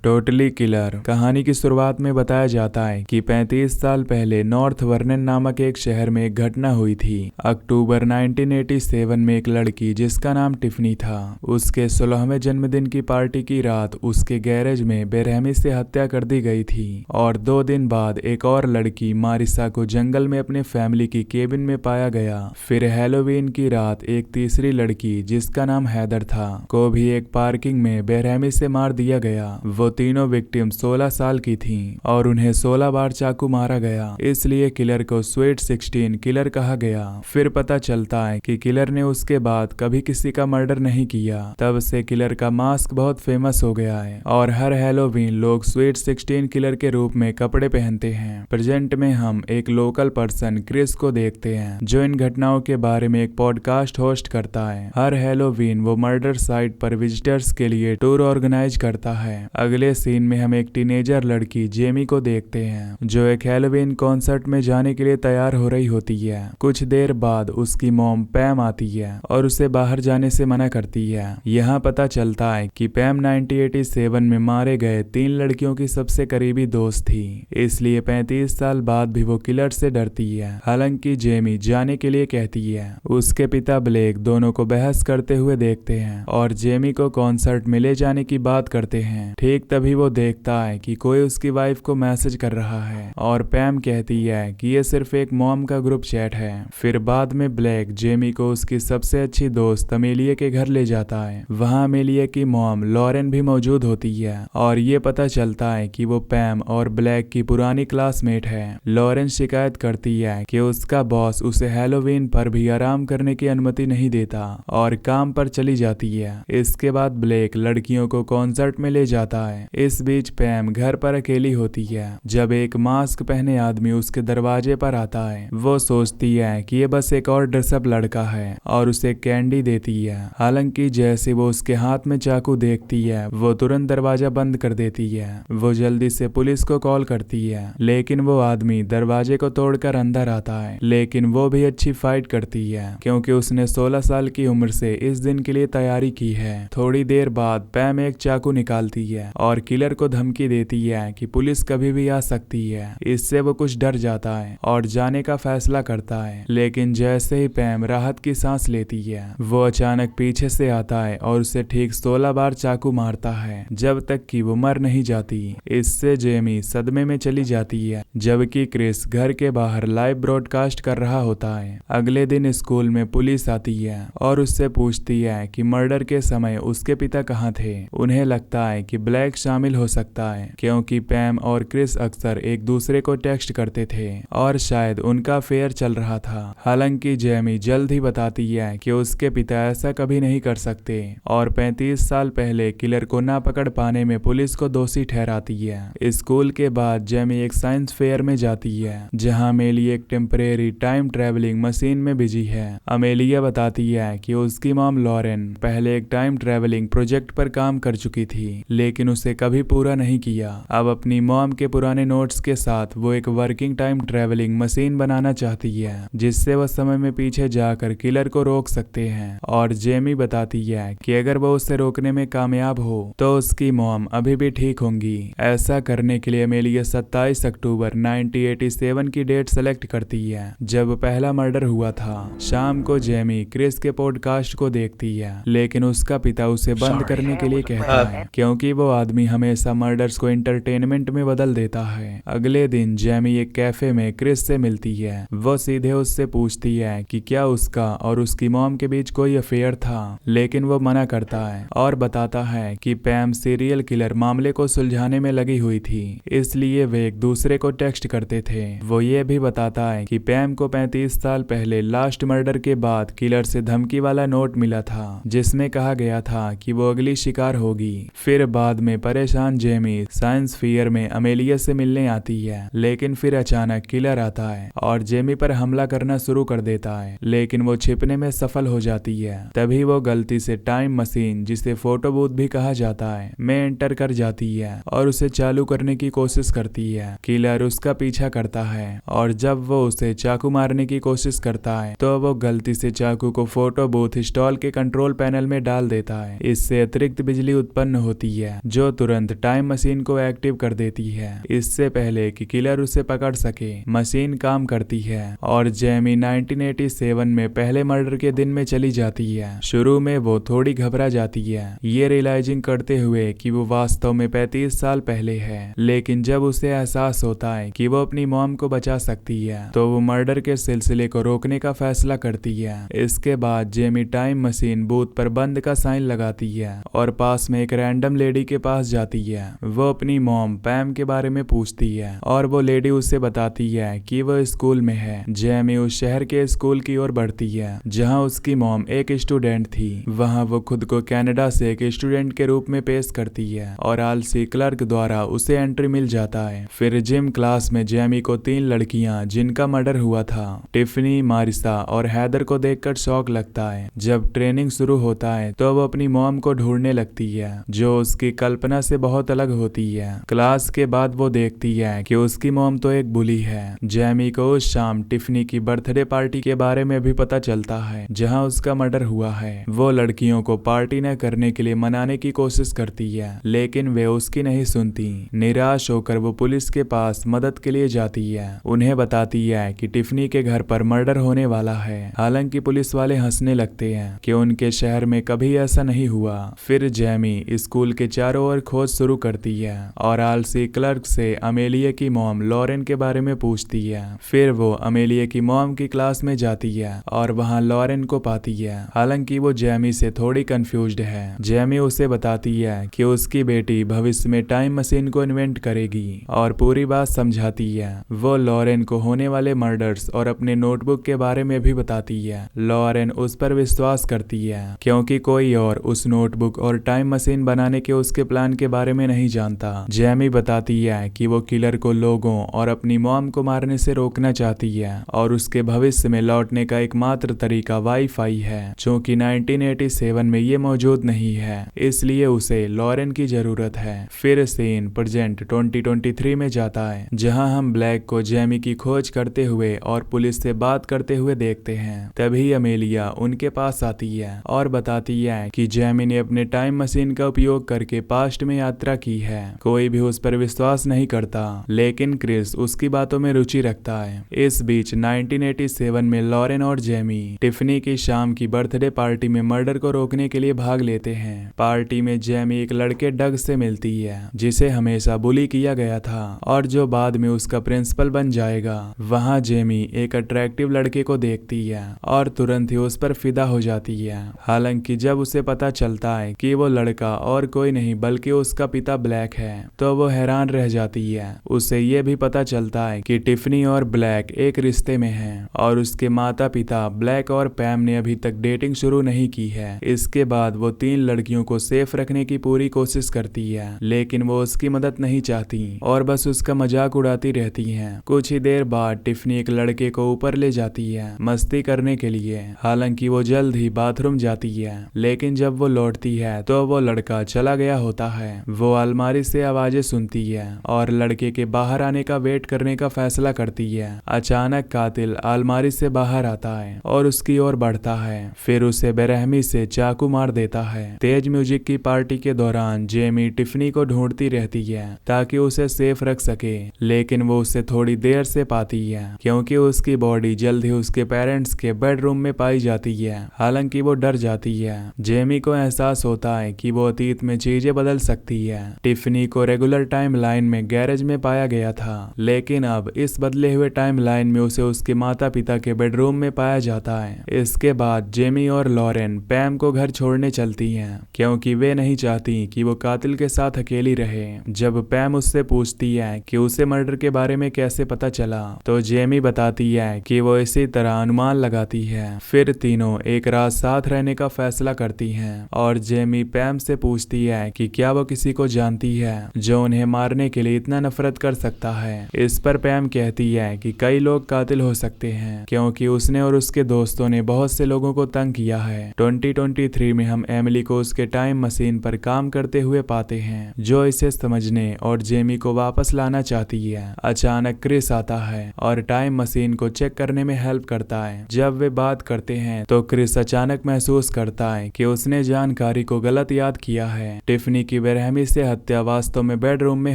Totally killer. कहानी की शुरुआत में बताया जाता है कि 35 साल पहले नॉर्थ वर्नन नामक एक शहर में एक घटना हुई थी। अक्टूबर 1987 में एक लड़की जिसका नाम टिफनी था, उसके 16वें जन्मदिन की पार्टी की रात उसके गैरेज में बेरहमी से हत्या कर दी गई थी। और 2 दिन बाद एक और लड़की मारिसा को जंगल में अपने फैमिली की केबिन में पाया गया। फिर हैलोवीन की रात एक तीसरी लड़की जिसका नाम हैदर था को भी एक पार्किंग में बेरहमी से मार दिया गया। वो तीनों विक्टिम 16 साल की थीं और उन्हें 16 बार चाकू मारा गया, इसलिए किलर को स्वीट 16 किलर कहा गया। फिर पता चलता है कि किलर ने उसके बाद कभी किसी का मर्डर नहीं किया। तब से किलर का मास्क बहुत फेमस हो गया है और हर हैलोवीन लोग स्वीट 16 किलर के रूप में कपड़े पहनते हैं। प्रेजेंट में हम एक लोकल पर्सन क्रिस को देखते हैं जो इन घटनाओं के बारे में एक पॉडकास्ट होस्ट करता है। हर हैलोवीन वो मर्डर साइट पर विजिटर्स के लिए टूर ऑर्गेनाइज करता है। अगले सीन में हम एक टीनेजर लड़की जेमी को देखते हैं जो एक हैलोवीन कॉन्सर्ट में जाने के लिए तैयार हो रही होती है। कुछ देर बाद उसकी मॉम पैम आती है और उसे बाहर जाने से मना करती है। यहाँ पता चलता है कि पैम 1987 में मारे गए 3 लड़कियों की सबसे करीबी दोस्त थी, इसलिए 35 साल बाद भी वो किलर से डरती है। हालांकि जेमी जाने के लिए कहती है। उसके पिता ब्लेक दोनों को बहस करते हुए देखते हैं और जेमी को कॉन्सर्ट में ले जाने की बात करते हैं। ठीक तभी वो देखता है कि कोई उसकी वाइफ को मैसेज कर रहा है और पैम कहती है कि ये सिर्फ एक मॉम का ग्रुप चैट है। फिर बाद में ब्लैक जेमी को उसकी सबसे अच्छी दोस्त अमेलिया के घर ले जाता है। वहाँ अमेलिया की मॉम लॉरेन भी मौजूद होती है और ये पता चलता है कि वो पैम और ब्लैक की पुरानी क्लासमेट है। लॉरेन शिकायत करती है कि उसका बॉस उसे हैलोवीन पर भी आराम करने की अनुमति नहीं देता और काम पर चली जाती है। इसके बाद ब्लैक लड़कियों को कॉन्सर्ट में ले जाता है। इस बीच पैम घर पर अकेली होती है जब एक मास्क पहने आदमी उसके दरवाजे पर आता है। वो सोचती है कि ये बस एक और ड्रेसअप लड़का है और उसे कैंडी देती है। हालांकि जैसे वो उसके हाथ में चाकू देखती है वो तुरंत दरवाजा बंद कर देती है। वो जल्दी से पुलिस को कॉल करती है, लेकिन वो आदमी दरवाजे को तोड़कर अंदर आता है। लेकिन वो भी अच्छी फाइट करती है क्योंकि उसने 16 साल की उम्र से इस दिन के लिए तैयारी की है। थोड़ी देर बाद पैम एक चाकू निकालती है और किलर को धमकी देती है कि पुलिस कभी भी आ सकती है। इससे वो कुछ डर जाता है और जाने का फैसला करता है। लेकिन जैसे ही पैम राहत की सांस लेती है वो अचानक पीछे से आता है और उसे ठीक 16 बार चाकू मारता है जब तक कि वो मर नहीं जाती। इससे जेमी सदमे में चली जाती है जबकि क्रिस घर के बाहर लाइव ब्रॉडकास्ट कर रहा होता है। अगले दिन स्कूल में पुलिस आती है और उससे पूछती है कि मर्डर के समय उसके पिता कहाँ थे। उन्हें लगता है कि ब्लैक शामिल हो सकता है क्योंकि पैम और क्रिस अक्सर एक दूसरे को टेक्स्ट करते थे और शायद उनका अफेयर चल रहा था। हालांकि जेमी जल्द ही बताती है कि उसके पिता ऐसा कभी नहीं कर सकते और 35 साल पहले किलर को ना पकड़ पाने में पुलिस को दोषी ठहराती है। स्कूल के बाद जेमी एक साइंस फेयर में जाती है जहां अमेली एक टेम्परेरी टाइम ट्रेवलिंग मशीन में बिजी है। अमेलिया बताती है कि उसकी मॉम लॉरेन पहले एक टाइम ट्रेवलिंग प्रोजेक्ट पर काम कर चुकी थी लेकिन उसे कभी पूरा नहीं किया। अब अपनी मॉम के पुराने नोट्स के साथ वो एक वर्किंग टाइम ट्रेवलिंग मशीन बनाना चाहती है जिससे वह समय में पीछे जाकर किलर को रोक सकते हैं। और जेमी बताती है कि अगर वो उसे रोकने में कामयाब हो तो उसकी मॉम अभी भी ठीक होंगी। ऐसा करने के लिए अमेलिया 27 अक्टूबर 1987 की डेट सेलेक्ट करती है जब पहला मर्डर हुआ था। शाम को जेमी क्रिस के पॉडकास्ट को देखती है लेकिन उसका पिता उसे बंद करने के लिए कहता है क्योंकि वो आदमी हमेशा मर्डर्स को एंटरटेनमेंट में बदल देता है। अगले दिन जेमी एक कैफे में क्रिस से मिलती है। वो सीधे उससे पूछती है कि क्या उसका और उसकी मॉम के बीच कोई अफेयर था, लेकिन वो मना करता है और बताता है कि पैम सीरियल किलर मामले को सुलझाने में लगी हुई थी, इसलिए वे एक दूसरे को टेक्स्ट करते थे। वो ये भी बताता है कि पैम को 35 साल पहले लास्ट मर्डर के बाद किलर से धमकी वाला नोट मिला था जिसमें कहा गया था कि वो अगली शिकार होगी। फिर बाद में परेशान जेमी साइंस फेयर में अमेलिया से मिलने आती है लेकिन फिर अचानक किलर आता है और जेमी पर हमला करना शुरू कर देता है लेकिन वो छिपने में सफल हो जाती है। तभी वो गलती से टाइम मशीन, जिसे फोटो बूथ भी कहा जाता है, में एंटर कर जाती है और उसे चालू करने की कोशिश करती है। किलर उसका पीछा करता है और जब वो उसे चाकू मारने की कोशिश करता है तो वो गलती से चाकू को फोटो बूथ इंस्टॉल के कंट्रोल पैनल में डाल देता है। इससे अतिरिक्त बिजली उत्पन्न होती है जो तुरंत टाइम मशीन को एक्टिव कर देती है इससे पहले कि किलर उसे पकड़ सके। मशीन काम करती है और जेमी 1987 में पहले मर्डर के दिन में चली जाती है। शुरू में वो थोड़ी घबरा जाती है, ये रियलाइजिंग करते हुए कि वो वास्तव में 35 साल पहले है, लेकिन जब उसे एहसास होता है कि वो अपनी मॉम को बचा सकती है तो वो मर्डर के सिलसिले को रोकने का फैसला करती है। इसके बाद जेमी टाइम मशीन बूथ पर बंद का साइन लगाती है और पास में एक रैंडम लेडी के पास जाती है। वो अपनी मॉम पैम के बारे में पूछती है और वो लेडी उसे बताती है कि वो स्कूल में है। जेमी उस शहर के स्कूल की ओर बढ़ती है जहां उसकी मॉम एक स्टूडेंट थी। वहां वो खुद को कनाडा से एक स्टूडेंट के रूप में पेश करती है और आलसी क्लर्क द्वारा उसे एंट्री मिल जाता है। फिर जिम क्लास में जेमी को 3 लड़कियां जिनका मर्डर हुआ था, टिफनी, मारिसा और हैदर को देखकर शौक लगता है। जब ट्रेनिंग शुरू होता है तो वो अपनी मॉम को ढूंढने लगती है जो उसकी कल्पना से बहुत अलग होती है। क्लास के बाद वो देखती है कि उसकी मॉम तो एक बुली है। जेमी को उस शाम टिफनी की बर्थडे पार्टी के बारे में भी पता चलता है जहां उसका मर्डर हुआ है। वो लड़कियों को पार्टी न करने के लिए मनाने की कोशिश करती है लेकिन वे उसकी नहीं सुनती। निराश होकर वो पुलिस के पास मदद के लिए जाती है, उन्हें बताती है कि टिफनी के घर पर मर्डर होने वाला है। हालांकि पुलिस वाले हंसने लगते हैं कि उनके शहर में कभी ऐसा नहीं हुआ। फिर जेमी स्कूल के चारों ओर खोज शुरू करती है और आलसी क्लर्क से अमेलिया की मॉम लॉरेन के बारे में पूछती है। फिर वो अमेलिया की मॉम की क्लास में जाती है और वहां लॉरेन को पाती है। हालांकि वो जेमी से थोड़ी कंफ्यूज्ड है। जेमी उसे बताती है कि उसकी बेटी भविष्य में टाइम मशीन को इन्वेंट करेगी और पूरी बात समझाती है। वो लॉरेन को होने वाले मर्डर्स और अपने नोटबुक के बारे में भी बताती है। लॉरेन उस पर विश्वास करती है क्योंकि कोई और उस नोटबुक और टाइम मशीन बनाने के उसके प्लान के बारे में नहीं जानता। जेमी बताती है कि वो किलर को लोगों और अपनी मॉम को मारने से रोकना चाहती है और उसके भविष्य में लौटने का एकमात्र तरीका वाईफाई है जो कि 1987 में ये मौजूद नहीं है, इसलिए उसे लॉरेन की जरूरत है। फिर सीन प्रेजेंट 2023 में जाता है जहां हम ब्लैक को जेमी की खोज करते हुए और पुलिस से बात करते हुए देखते हैं। तभी अमेलिया उनके पास आती है और बताती है कि जेमी ने अपने टाइम मशीन का उपयोग करके पास्ट में यात्रा की है। कोई भी उस पर विश्वास नहीं करता लेकिन क्रिस उसकी बातों में रुचि रखता है। इस बीच 1987 में लॉरेन और जेमी टिफनी की शाम की बर्थडे पार्टी में मर्डर को रोकने के लिए भाग लेते हैं। पार्टी में जेमी एक लड़के डग से मिलती है जिसे हमेशा बुली किया गया था और जो बाद में उसका प्रिंसिपल बन जाएगा। वहां जेमी एक अट्रैक्टिव लड़के को देखती है और तुरंत ही उस पर फिदा हो जाती है। हालांकि जब उसे पता चलता है कि वो लड़का और कोई नहीं बल्कि उसका पिता ब्लैक है तो वो हैरान रह जाती है। उसे ये भी पता चलता है कि टिफनी और ब्लैक एक रिश्ते में हैं और उसके माता पिता ब्लैक और पैम ने अभी तक डेटिंग शुरू नहीं की है। इसके बाद वो 3 लड़कियों को सेफ रखने की पूरी कोशिश करती है लेकिन वो उसकी मदद नहीं चाहती और बस उसका मजाक उड़ाती रहती हैं। कुछ ही देर बाद टिफनी एक लड़के को ऊपर ले जाती है मस्ती करने के लिए। हालांकि वो जल्द ही बाथरूम जाती है लेकिन जब वो लौटती है तो वो लड़का चला गया होता है। वो अलमारी से आवाजें सुनती है और लड़के के बाहर आने का वेट करने का फैसला करती है। अचानक कातिल अलमारी से बाहर आता है और उसकी ओर बढ़ता है, फिर उसे बेरहमी से चाकू मार देता है। तेज म्यूजिक की पार्टी के दौरान जेमी टिफनी को ढूंढती रहती है ताकि उसे सेफ रख सके लेकिन वो उसे थोड़ी देर से पाती है क्योंकि उसकी बॉडी जल्द ही उसके पेरेंट्स के बेडरूम में पाई जाती है। हालांकि वो डर जाती है। जेमी को एहसास होता है कि वो अतीत में चीजें बदल सकती है। टिफनी को रेगुलर टाइम लाइन में गैरेज में पाया गया था लेकिन अब इस बदले हुए टाइम लाइन में उसे उसके माता पिता के बेडरूम में पाया जाता है। इसके बाद जेमी और लॉरेन पैम को घर छोड़ने चलती हैं क्योंकि वे नहीं चाहती कि वो कातिल के साथ अकेली रहे। जब पैम उससे पूछती है कि उसे मर्डर के बारे में कैसे पता चला तो जेमी बताती है कि वो इसी तरह अनुमान लगाती है। फिर तीनों एक रात साथ रहने का फैसला करती हैं और जेमी पैम से पूछती है कि क्या वो किसी को जानती है जो उन्हें मारने के लिए इतना नफरत कर सकता है। इस पर पैम कहती है कि कई लोग कातिल हो सकते हैं क्योंकि उसने और उसके दोस्तों ने बहुत से लोगों को तंग किया है। 2023 में हम एमिली को उसके टाइम मशीन पर काम करते हुए पाते हैं जो इसे समझने और जेमी को वापस लाना चाहती है। अचानक क्रिस आता है और टाइम मशीन को चेक करने में हेल्प करता है। जब वे बात करते हैं तो क्रिस अचानक महसूस करता है कि उसने जानकारी को गलत याद किया है। टिफनी की बेरहमी से हत्या वास्तव में बेडरूम में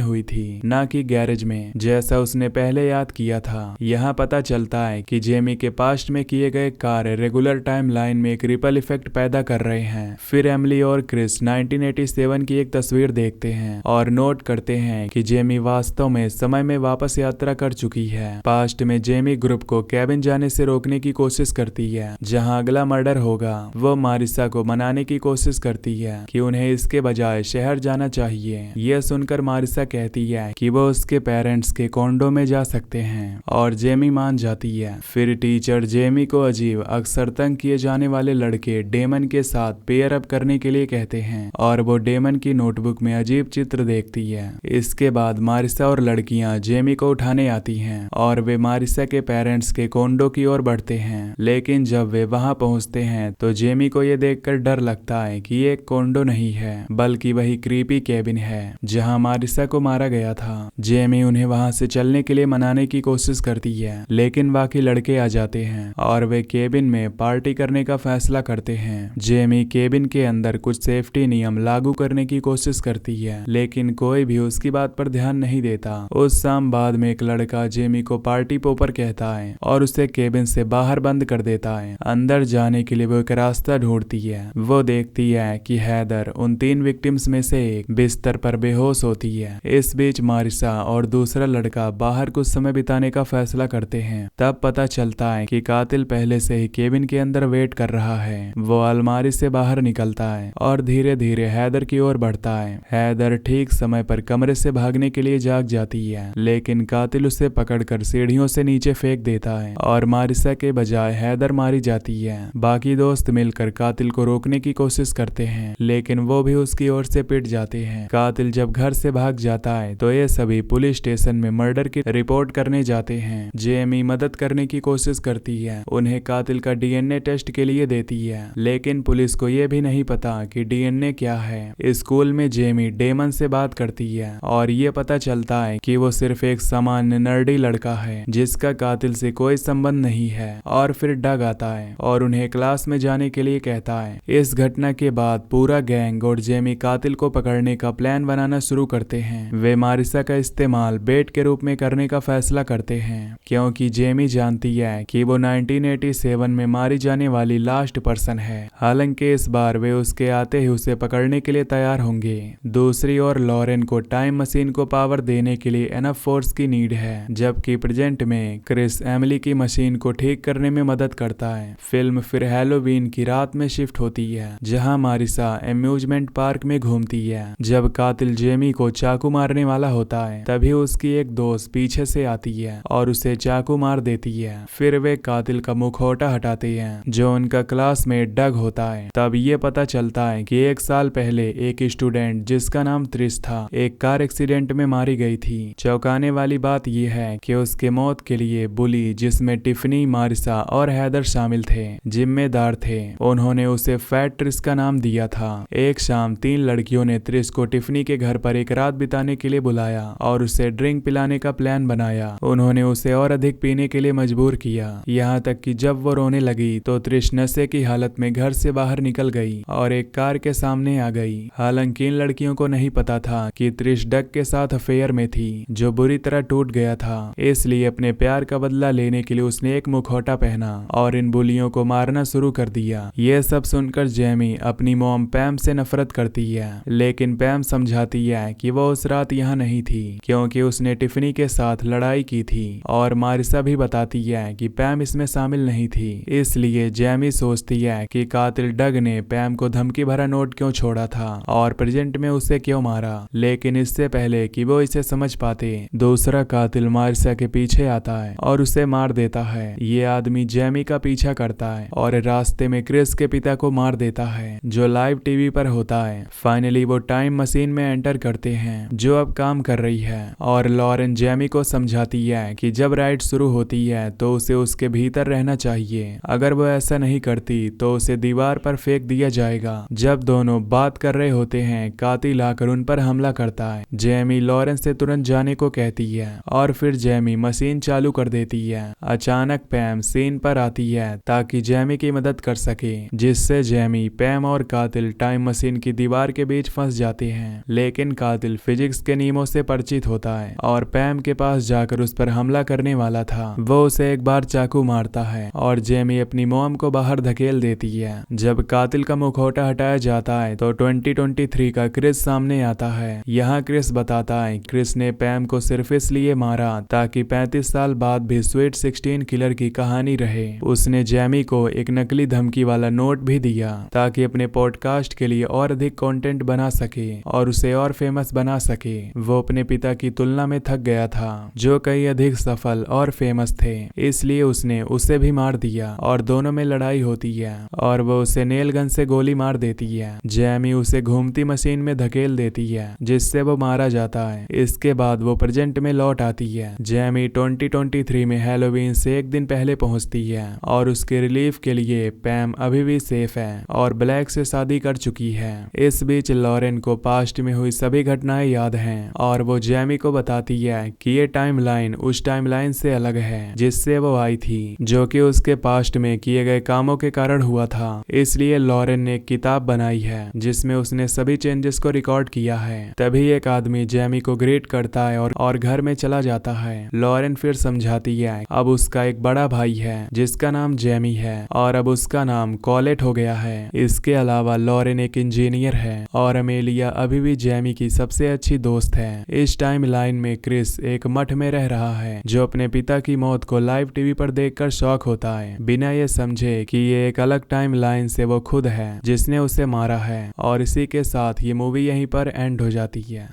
हुई थी, न कि गैरेज में जैसा उसने पहले याद किया था। यहाँ पता चलता है कि जेमी के पास्ट में किए गए कार्य रेगुलर टाइम लाइन में एक रिपल इफेक्ट पैदा कर रहे हैं। फिर एमिली और क्रिस 1987 की एक तस्वीर देखते हैं और नोट करते हैं कि जेमी वास्तव में समय में वापस यात्रा कर चुकी है। पास्ट में जेमी ग्रुप को केबिन जाने से रोकने की कोशिश करती है जहां अगला मर्डर होगा। वो मारिसा को मनाने की कोशिश करती है कि उन्हें इसके बजाय शहर जाना चाहिए। यह सुनकर मारिसा कहती है कि वो उसके पेरेंट्स के कॉन्डो में जा सकते हैं और जेमी मान जाती है। फिर टीचर जेमी को अजीब, अक्सर तंग किए जाने वाले लड़के डेमन के साथ पेयर अप करने के लिए कहते हैं और वो डेमन की नोटबुक में अजीब चित्र देखती है। इसके बाद मारिसा और लड़कियां जेमी को उठाने आती हैं और वे मारिसा के पेरेंट्स के कॉन्डो की ओर बढ़ते हैं। लेकिन जब वे वहां पहुंचते हैं तो जेमी को ये देखकर डर लगता है कि ये एक कॉन्डो नहीं है बल्कि वही क्रीपी केबिन है जहां मारिसा को मारा गया था। जेमी उन्हें वहां से चलने के लिए मनाने की कोशिश करती है लेकिन बाकी लड़के आ जाते हैं और वे केबिन में पार्टी करने का फैसला करते हैं। जेमी केबिन के अंदर कुछ सेफ्टी नियम लागू करने की कोशिश करती है लेकिन कोई भी उसकी बात पर ध्यान नहीं देता। उस शाम बाद में एक लड़का जेमी को पार्टी पोपर कहता है और उसे केबिन से बाहर बंद कर देता है। अंदर जाने के लिए वो एक रास्ता ढूंढती है। वो देखती है कि हैदर उन 3 विक्टिम्स में से एक बिस्तर पर बेहोश होती है। इस बीच मारिसा और दूसरा लड़का बाहर कुछ समय बिताने का फैसला करते हैं। तब पता चलता है कि कातिल पहले से ही केबिन के अंदर वेट कर रहा है। वो अलमारी से बाहर निकलता है और धीरे धीरे हैदर की ओर बढ़ता है। हैदर ठीक समय पर कमरे से भागने के लिए जाग जाती है लेकिन कातिल उसे पकड़कर सीढ़ियों से नीचे फेंक देता है और मारिसा के बजाय हैदर मारी जाती है। बाकी दोस्त मिलकर कातिल को रोकने की कोशिश करते हैं लेकिन वो भी उसकी ओर से पिट जाते हैं। कातिल जब घर से भाग जाता है तो ये सभी पुलिस स्टेशन में मर्डर की रिपोर्ट करने जाते हैं। जेमी मदद करने की कोशिश करती है, उन्हें कातिल का डीएनए टेस्ट के लिए देती है लेकिन पुलिस को यह भी नहीं पता कि डीएनए क्या है। स्कूल में जेमी डेमन से बात करती है और ये पता चलता है कि वो सिर्फ एक सामान्य नर्डी लड़का है जिसका कातिल से कोई संबंध नहीं है। और फिर डग आता है और उन्हें क्लास में जाने के लिए कहता है। इस घटना के बाद पूरा गैंग और जेमी कातिल को पकड़ने का प्लान बनाना शुरू करते हैं। वे मारिसा का इस्तेमाल बेट के रूप में करने का फैसला करते हैं क्योंकि जेमी जानती है कि वो 1987 में मारी जाने वाली लास्ट पर्सन है। हालांकि इस बार वे उसके आते ही उसे पकड़ने के लिए तैयार होंगे। दूसरी ओर लॉरेन को टाइम मशीन को पावर देने के लिए एनफ फोर्स की नीड है जबकि प्रेजेंट में क्रिस एमिली की मशीन को ठीक करने में मदद करता है। फिल्म फिर हैलोवीन की रात में शिफ्ट होती है जहां मारिसा एम्यूजमेंट पार्क में घूमती है। जब कातिल जेमी को चाकू मारने वाला होता है तभी उसकी एक दोस्त पीछे से आती है और उसे चाकू मार देती है। फिर वे कातिल का मुखौटा हटाते हैं जो उनका क्लासमेट डग होता है। तब ये पता चलता है कि 1 साल पहले एक स्टूडेंट जिसका नाम त्रिश था एक कार एक्सीडेंट में मारी गई थी। चौंकाने वाली बात यह है कि उसके मौत के लिए बुली जिसमें टिफनी, मारिसा और हैदर शामिल थे जिम्मेदार थे। उन्होंने उसे फैट त्रिश का नाम दिया था। एक शाम 3 लड़कियों ने त्रिश को टिफनी के घर पर एक रात बिताने के लिए बुलाया और उसे ड्रिंक पिलाने का प्लान बनाया। उन्होंने उसे और अधिक पीने के लिए मजबूर किया, यहाँ तक कि जब वो रोने लगी तो त्रिश नशे की हालत में घर से बाहर निकल गई और एक कार के सामने आ गई। हालांकि इन लड़कियों को नहीं पता था कि त्रिश डग के साथ अफेयर में थी जो बुरी तरह टूट गया था। इसलिए अपने प्यार का बदला लेने के लिए उसने एक मुखौटा पहना और इन बुलियों को मारना शुरू कर दिया। यह सब सुनकर जेमी अपनी मॉम पैम से नफरत करती है लेकिन पैम समझाती है कि वो उस रात यहाँ नहीं थी क्योंकि उसने टिफनी के साथ लड़ाई की थी और मारिसा भी बताती है कि पैम इसमें शामिल नहीं थी। इसलिए जेमी सोचती है कि कातिल डग ने पैम को धमकी भरा नोट क्यों छोड़ा था और प्रेजेंट में उसे क्यों मारा। लेकिन इससे पहले कि वो इसे समझ पाते दूसरा कातिल मारिसा के पीछे आता है और उसे मार देता है। ये आदमी जेमी का पीछा करता है और रास्ते में क्रिस के पिता को मार देता है जो लाइव टीवी पर होता है। फाइनली वो टाइम मशीन में एंटर करते हैं जो अब काम कर रही है और लॉरेन जेमी को समझाती है कि जब राइड शुरू होती है तो उसे उसके भीतर रहना चाहिए। अगर वो ऐसा नहीं करती तो उसे दीवार पर फेंक दिया जाएगा। जब दोनों बात कर रहे होते हैं कातिल आकर उन पर हमला करता है। जेमी लॉरेन से तुरंत जाने को कहती है और फिर जेमी मशीन चालू कर देती है। अचानक पैम सीन पर आती है ताकि जेमी की मदद कर सके जिससे जेमी, पैम और कातिल टाइम मशीन की दीवार के बीच फंस जाते हैं, लेकिन कातिल फिजिक्स के नियमों से परिचित होता है और पैम के पास जाकर उस पर हमला करने वाला था। वो उसे एक बार चाकू मारता है और जेमी अपनी मॉम को बाहर धकेल देती है। जब कातिल का मुखौटा हटाया जाता है तो 2023 का क्रिस सामने आता है। यहाँ क्रिस बताता है क्रिस ने पैम को सिर्फ इसलिए मारा ताकि 35 साल बाद भी स्वीट 16 किलर की कहानी रहे। उसने जेमी को एक नकली धमकी वाला नोट भी दिया ताकि अपने पॉडकास्ट के लिए और अधिक कंटेंट बना सके और उसे और फेमस बना सके। वो अपने पिता की तुलना में थक गया था जो कई अधिक सफल और फेमस थे, इसलिए उसने उसे भी मार दिया और दोनों में लड़ाई होती है और वो उसे नेल गन से गोली मार देती है। जेमी उसे घूमती मशीन में धकेल देती है जिससे वो मारा जाता है। इसके बाद वो प्रेजेंट में लौट आती है। जेमी 2023 में हैलोवीन से एक दिन पहले पहुंचती है और उसके रिलीफ के लिए पैम अभी भी सेफ है और ब्लैक से शादी कर चुकी है। इस बीच लॉरेन को पास्ट में हुई सभी घटनाएं याद हैं और वो जेमी को बताती है कि ये टाइमलाइन उस टाइमलाइन से अलग है जिससे वो आई थी, जो कि उसके पास्ट में किए गए कामों के कारण हुआ था। इसलिए लॉरेन ने एक किताब बनाई है जिसमें उसने सभी चेंजेस को रिकॉर्ड किया है। तभी एक आदमी जेमी को ग्रीट करता है और घर में चला जाता है। लॉरेन फिर समझाती है अब उसका एक बड़ा भाई है जिसका नाम जेमी है और अब उसका नाम कॉलेट हो गया है। इसके अलावा लॉरेन एक इंजीनियर है और अमेलिया अभी भी जेमी की सबसे अच्छी दोस्त है। इस टाइम लाइन में क्रिस एक मठ में रह रहा है जो अपने पिता की मौत को लाइव टीवी पर देखकर शॉक होता है, बिना ये समझे कि ये एक अलग टाइम लाइन से वो खुद है जिसने उसे मारा है। और इसी के साथ ये मूवी यहीं पर एंड हो जाती है।